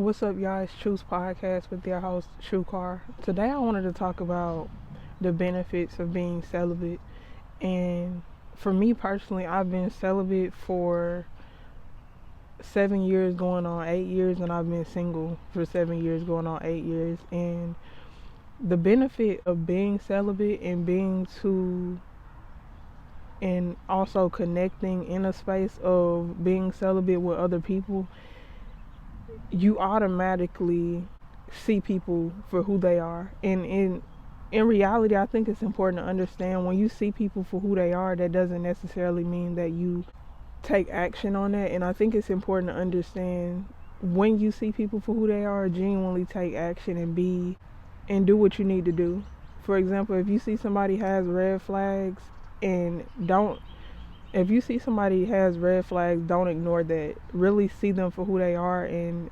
What's up, y'all? It's Truth Podcast with their host, True Car. Today I wanted to talk about the benefits of being celibate. And for me personally, I've been celibate for 7 years going on 8 years, and I've been single for 7 years going on 8 years. And the benefit of being celibate and also connecting in a space of being celibate with other people, you automatically see people for who they are. And in reality, I think it's important to understand, when you see people for who they are, that doesn't necessarily mean that you take action on that. And I think it's important to understand, when you see people for who they are, genuinely take action and do what you need to do. For example, if you see somebody has red flags, don't ignore that. Really see them for who they are and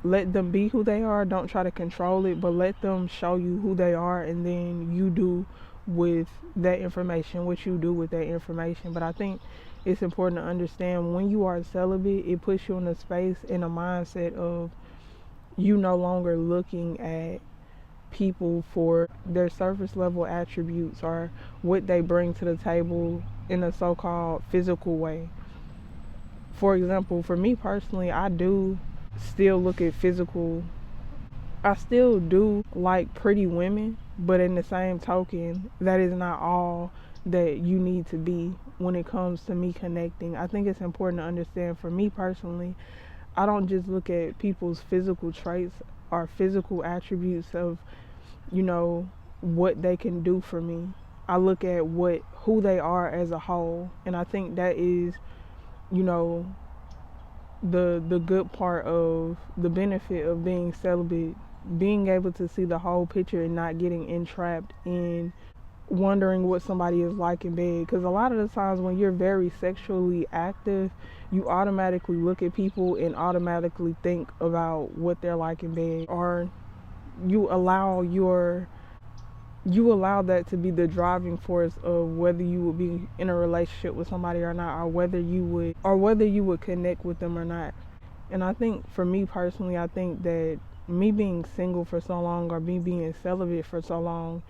let them be who they are. Don't try to control it, but let them show you who they are, and then you do with that information what you do with that information. But I think it's important to understand, when you are celibate, it puts you in a space, in a mindset of you no longer looking at people for their surface level attributes or what they bring to the table in a so-called physical way. For example, for me personally, I do still look at physical. I still do like pretty women, but in the same token, that is not all that you need to be when it comes to me connecting. I think it's important to understand, for me personally, I don't just look at people's physical traits or physical attributes of, what they can do for me. I look at who they are as a whole, and I think that is, the good part of the benefit of being celibate, being able to see the whole picture and not getting entrapped in wondering what somebody is like in bed. Because a lot of the times when you're very sexually active, you automatically look at people and automatically think about what they're like in bed, or you allow that to be the driving force of whether you would be in a relationship with somebody or not, or whether you would connect with them or not. And I think, for me personally, I think that me being single for so long, or me being celibate for so long,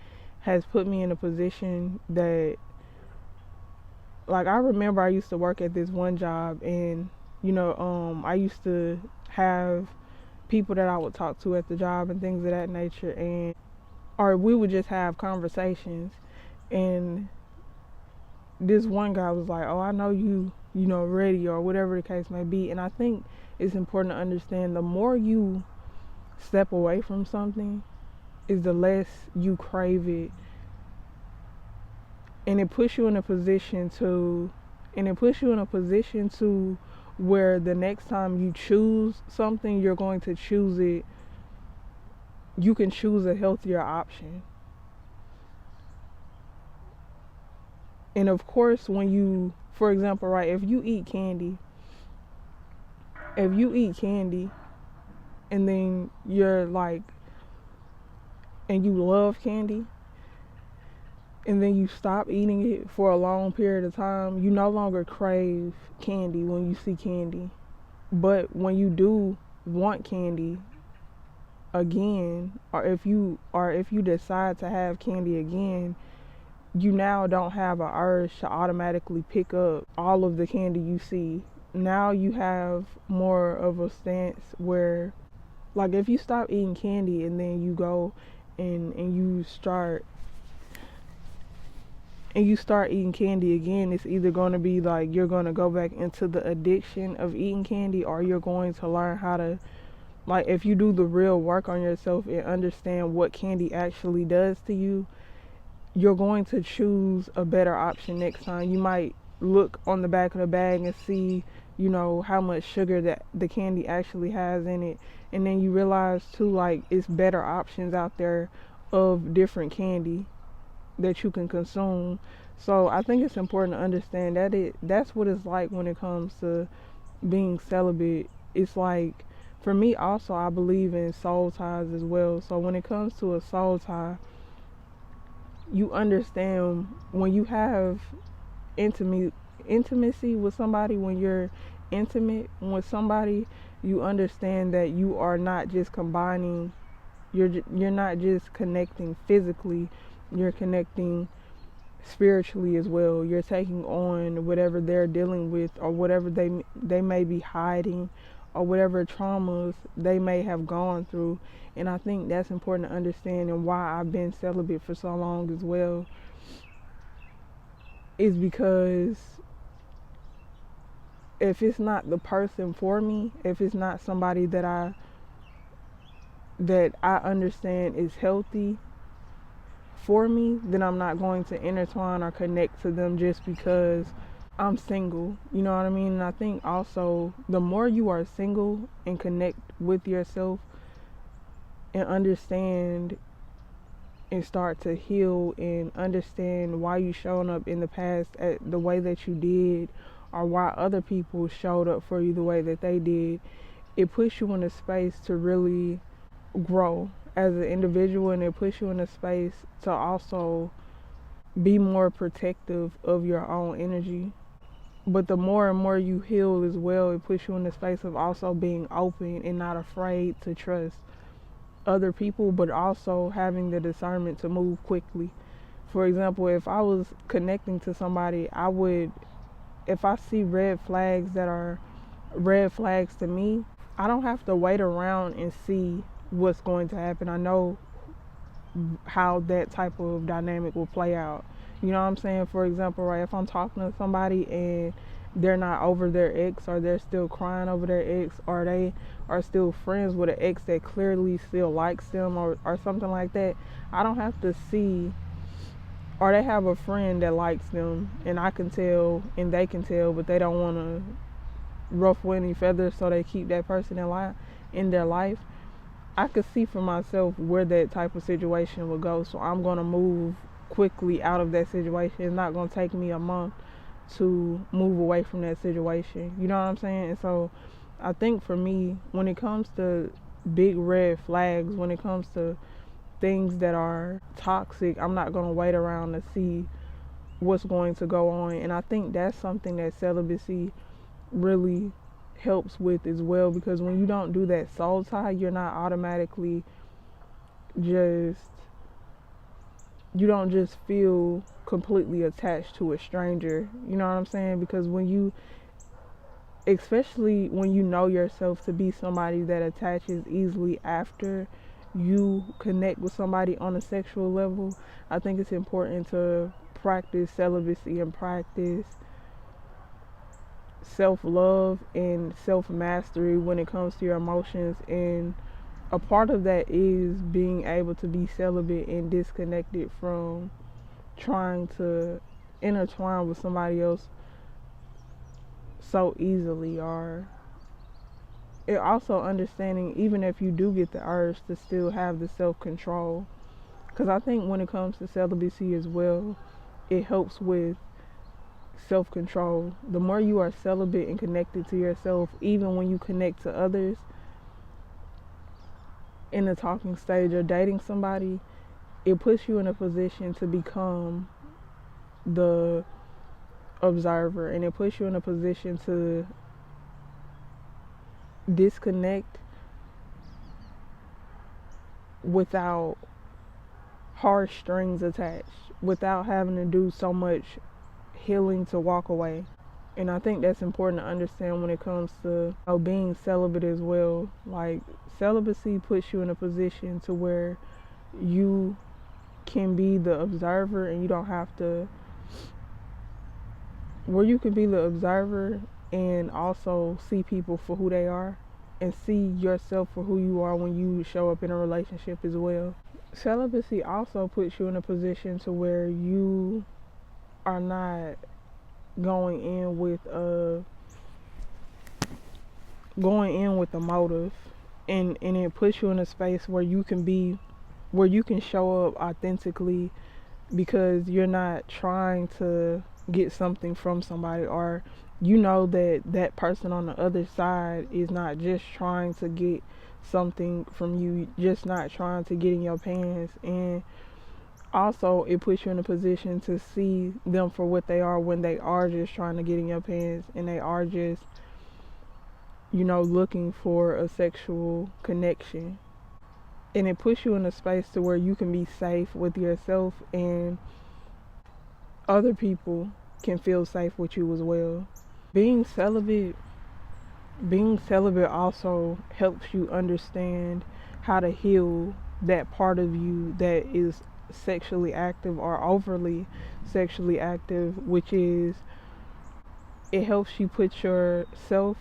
has put me in a position that, like, I remember I used to work at this one job, and I used to have people that I would talk to at the job and things of that nature, or we would just have conversations. And this one guy was like, "Oh, I know you ready," or whatever the case may be. And I think it's important to understand, the more you step away from something, is the less you crave it. And it puts you in a position to where the next time you choose something, you're going to choose it. You can choose a healthier option. And of course, for example, right, if you eat candy, and then you're like, and you love candy, and then you stop eating it for a long period of time, you no longer crave candy when you see candy. But when you do want candy again, or if you decide to have candy again, you now don't have an urge to automatically pick up all of the candy you see. Now you have more of a stance where, like, if you stop eating candy and then you go and you start eating candy again, it's either going to be like you're going to go back into the addiction of eating candy, or you're going to learn how to, like, if you do the real work on yourself and understand what candy actually does to you, you're going to choose a better option next time. You might look on the back of the bag and see, how much sugar that the candy actually has in it. And then you realize too, like, it's better options out there of different candy that you can consume. So I think it's important to understand that that's what it's like when it comes to being celibate. It's like, for me also, I believe in soul ties as well. So when it comes to a soul tie, you understand, when you have intimacy with somebody, when you're intimate with somebody, you understand that you are not just combining, you're not just connecting physically, you're connecting spiritually as well. You're taking on whatever they're dealing with, or whatever they may be hiding, or whatever traumas they may have gone through. And I think that's important to understand, and why I've been celibate for so long as well is because if it's not the person for me, if it's not somebody that I understand is healthy for me, then I'm not going to intertwine or connect to them just because I'm single. You know what I mean? And I think also the more you are single and connect with yourself and understand and start to heal and understand why you shown up in the past at the way that you did, or why other people showed up for you the way that they did, it puts you in a space to really grow as an individual, and it puts you in a space to also be more protective of your own energy. But the more and more you heal as well, it puts you in a space of also being open and not afraid to trust other people, but also having the discernment to move quickly. For example, if I was connecting to somebody, if I see red flags that are red flags to me, I don't have to wait around and see what's going to happen. I know how that type of dynamic will play out. You know what I'm saying? For example, right, if I'm talking to somebody and they're not over their ex, or they're still crying over their ex, or they are still friends with an ex that clearly still likes them, or something like that, I don't have to see, or they have a friend that likes them and I can tell and they can tell, but they don't want to ruffle any feathers, so they keep that person in their life. I could see for myself where that type of situation would go, so I'm going to move quickly out of that situation. It's not going to take me a month to move away from that situation. You know what I'm saying? And so I think for me, when it comes to big red flags, when it comes to things that are toxic, I'm not going to wait around to see what's going to go on. And I think that's something that celibacy really helps with as well, because when you don't do that soul tie, you're not automatically you don't just feel completely attached to a stranger. You know what I'm saying? Because especially when you know yourself to be somebody that attaches easily after you connect with somebody on a sexual level, I think it's important to practice celibacy and practice self-love and self-mastery when it comes to your emotions. And a part of that is being able to be celibate and disconnected from trying to intertwine with somebody else so easily, or it also understanding, even if you do get the urge, to still have the self-control. Because I think when it comes to celibacy as well, it helps with self-control. The more you are celibate and connected to yourself, even when you connect to others in the talking stage or dating somebody, it puts you in a position to become the observer, and it puts you in a position to disconnect without harsh strings attached, without having to do so much healing to walk away. And I think that's important to understand when it comes to being celibate as well. Like, celibacy puts you in a position to where you can be the observer, and you don't have to, where you can be the observer and also see people for who they are, and see yourself for who you are when you show up in a relationship as well. Celibacy also puts you in a position to where you are not going in with a motive, and it puts you in a space where you can show up authentically, because you're not trying to get something from somebody, or you know that person on the other side is not just trying to get something from you, just not trying to get in your pants. And also it puts you in a position to see them for what they are when they are just trying to get in your pants, and they are just looking for a sexual connection. And it puts you in a space to where you can be safe with yourself, and other people can feel safe with you as well. Being celibate also helps you understand how to heal that part of you that is sexually active or overly sexually active, which is, it helps you put yourself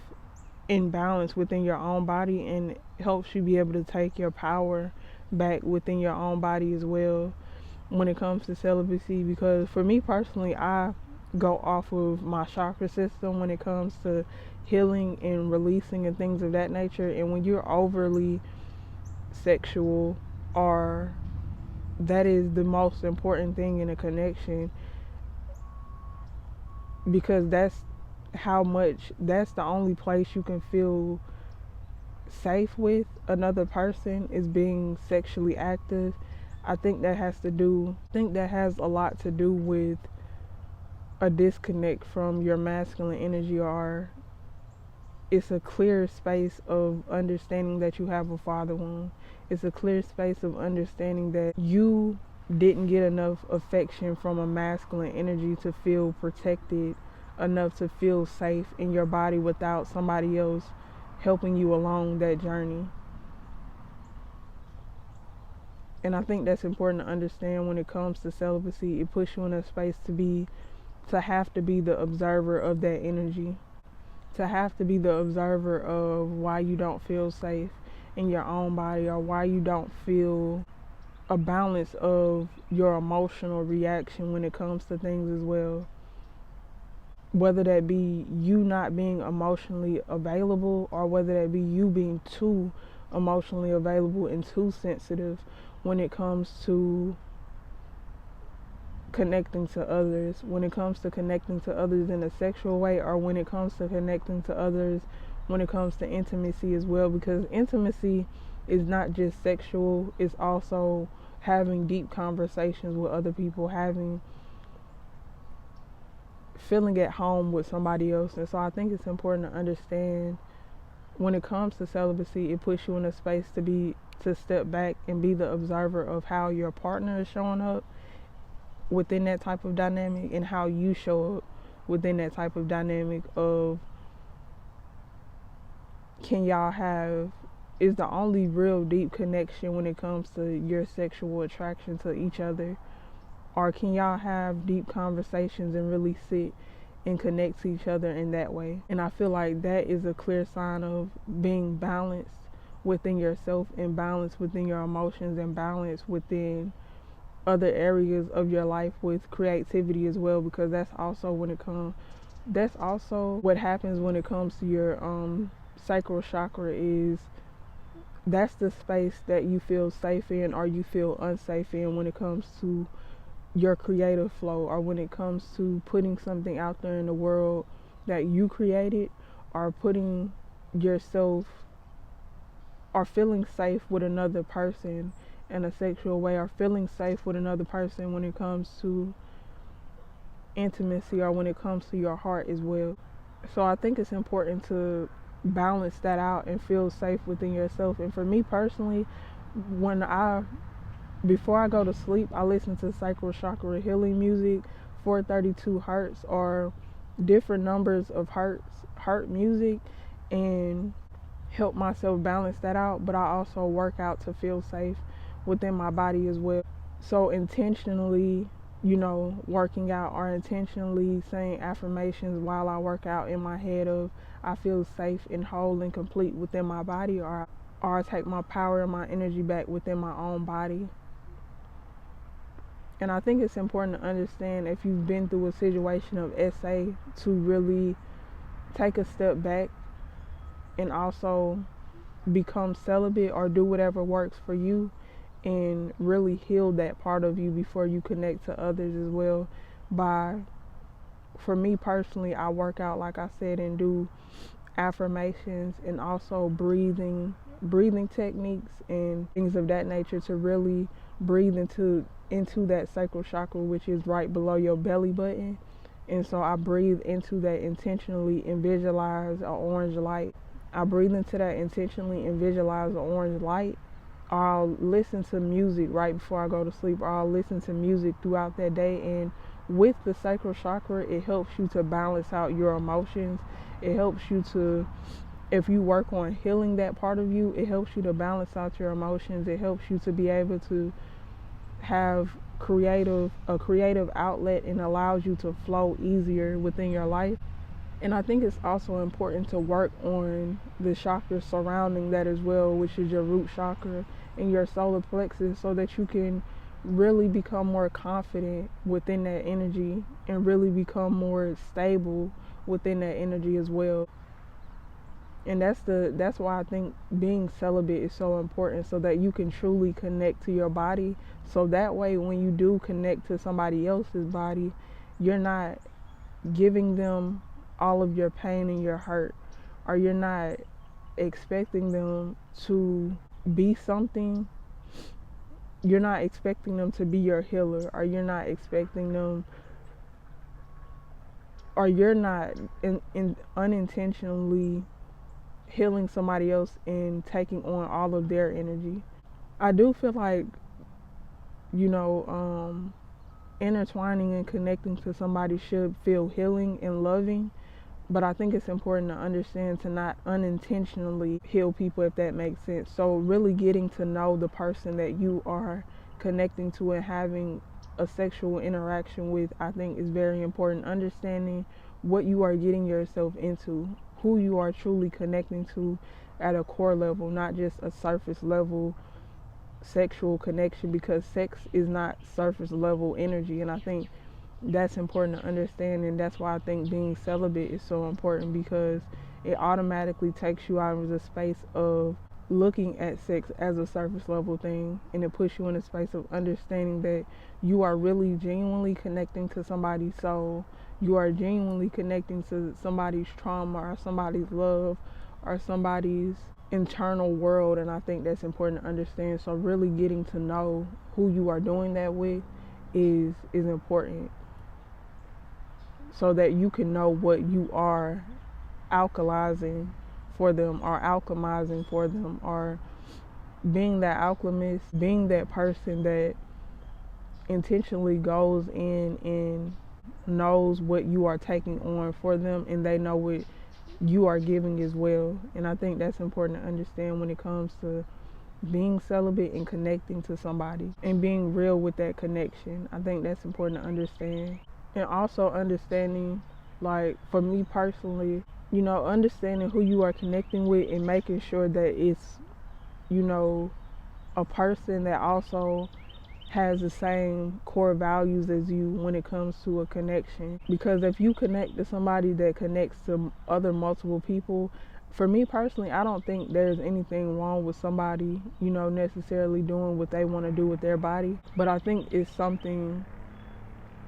in balance within your own body, and helps you be able to take your power back within your own body as well when it comes to celibacy. Because for me personally, I go off of my chakra system when it comes to healing and releasing and things of that nature. And when you're overly sexual, or that is the most important thing in a connection, because that's the only place you can feel safe with another person, is being sexually active. I think that has a lot to do with a disconnect from your masculine energy, or it's a clear space of understanding that you have a father wound. It's a clear space of understanding that you didn't get enough affection from a masculine energy to feel protected enough to feel safe in your body without somebody else helping you along that journey. And I think that's important to understand when it comes to celibacy. It puts you in a space to have to be the observer of that energy, to have to be the observer of why you don't feel safe in your own body, or why you don't feel a balance of your emotional reaction when it comes to things as well. Whether that be you not being emotionally available, or whether that be you being too emotionally available and too sensitive when it comes to connecting to others, when it comes to connecting to others in a sexual way, or when it comes to connecting to others when it comes to intimacy as well. Because intimacy is not just sexual, it's also having deep conversations with other people, feeling at home with somebody else. And so I think it's important to understand when it comes to celibacy, it puts you in a space to step back and be the observer of how your partner is showing up within that type of dynamic, and how you show up within that type of dynamic of, is the only real deep connection when it comes to your sexual attraction to each other, or can y'all have deep conversations and really sit and connect to each other in that way? And I feel like that is a clear sign of being balanced within yourself, and balance within your emotions, and balance within other areas of your life with creativity as well. Because that's also what happens when it comes to your sacral chakra, is that's the space that you feel safe in or you feel unsafe in when it comes to your creative flow, or when it comes to putting something out there in the world that you created, or putting yourself, or feeling safe with another person in a sexual way, or feeling safe with another person when it comes to intimacy, or when it comes to your heart as well. So I think it's important to balance that out and feel safe within yourself. And for me personally, before I go to sleep, I listen to sacral chakra healing music, 432 hertz, or different numbers of heart music, and help myself balance that out. But I also work out to feel safe within my body as well. So intentionally, working out, or intentionally saying affirmations while I work out in my head of, I feel safe and whole and complete within my body, or I take my power and my energy back within my own body. And I think it's important to understand, if you've been through a situation of SA, to really take a step back and also become celibate, or do whatever works for you, and really heal that part of you before you connect to others as well. For me personally, I work out, like I said, and do affirmations, and also breathing techniques and things of that nature, to really breathe into that sacral chakra, which is right below your belly button. And so I breathe into that intentionally and visualize an orange light I breathe into that intentionally and visualize the orange light. I'll listen to music right before I go to sleep, or I'll listen to music throughout that day. And with the sacral chakra, it helps you to balance out your emotions. It helps you to, if you work on healing that part of you, it helps you to balance out your emotions. It helps you to be able to have a creative outlet, and allows you to flow easier within your life. And I think it's also important to work on the chakras surrounding that as well, which is your root chakra and your solar plexus, so that you can really become more confident within that energy and really become more stable within that energy as well. And that's why I think being celibate is so important, so that you can truly connect to your body. So that way, when you do connect to somebody else's body, you're not giving them all of your pain and your hurt, or you're not expecting them to be something. You're not expecting them to be your healer, or you're not expecting them, or you're not unintentionally healing somebody else and taking on all of their energy. I do feel like, intertwining and connecting to somebody should feel healing and loving, but I think it's important to understand to not unintentionally heal people, if that makes sense. So really getting to know the person that you are connecting to and having a sexual interaction with, I think is very important. Understanding what you are getting yourself into, who you are truly connecting to at a core level, not just a surface level sexual connection, because sex is not surface level energy. And I think that's important to understand, and that's why I think being celibate is so important, because it automatically takes you out of the space of looking at sex as a surface level thing, and it puts you in a space of understanding that you are really genuinely connecting to somebody's soul. You are genuinely connecting to somebody's trauma, or somebody's love, or somebody's internal world. And I think that's important to understand. So really getting to know who you are doing that with is important, so that you can know what you are alkalizing for them, or alchemizing for them, or being that alchemist, being that person that intentionally goes in and knows what you are taking on for them, and they know what you are giving as well. And I think that's important to understand when it comes to being celibate and connecting to somebody and being real with that connection. I think that's important to understand. And also understanding, like for me personally, understanding who you are connecting with and making sure that it's, a person that also has the same core values as you when it comes to a connection. Because if you connect to somebody that connects to other multiple people, for me personally, I don't think there's anything wrong with somebody, necessarily doing what they want to do with their body. But I think it's something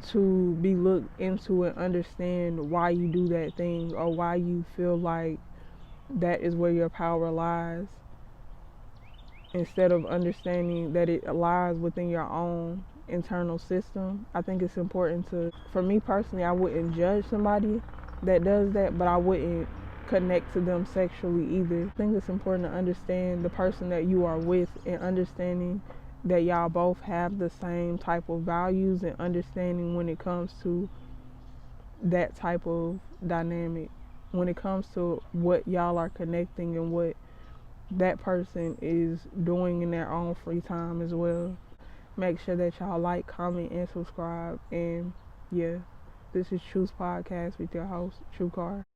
to be looked into and understand why you do that thing, or why you feel like that is where your power lies, instead of understanding that it lies within your own internal system. I think it's important for me personally, I wouldn't judge somebody that does that, but I wouldn't connect to them sexually either. I think it's important to understand the person that you are with, and understanding that y'all both have the same type of values, and understanding when it comes to that type of dynamic, when it comes to what y'all are connecting and what that person is doing in their own free time as well. Make sure that y'all like, comment, and subscribe. And yeah, this is Truth Podcast with your host, True Car.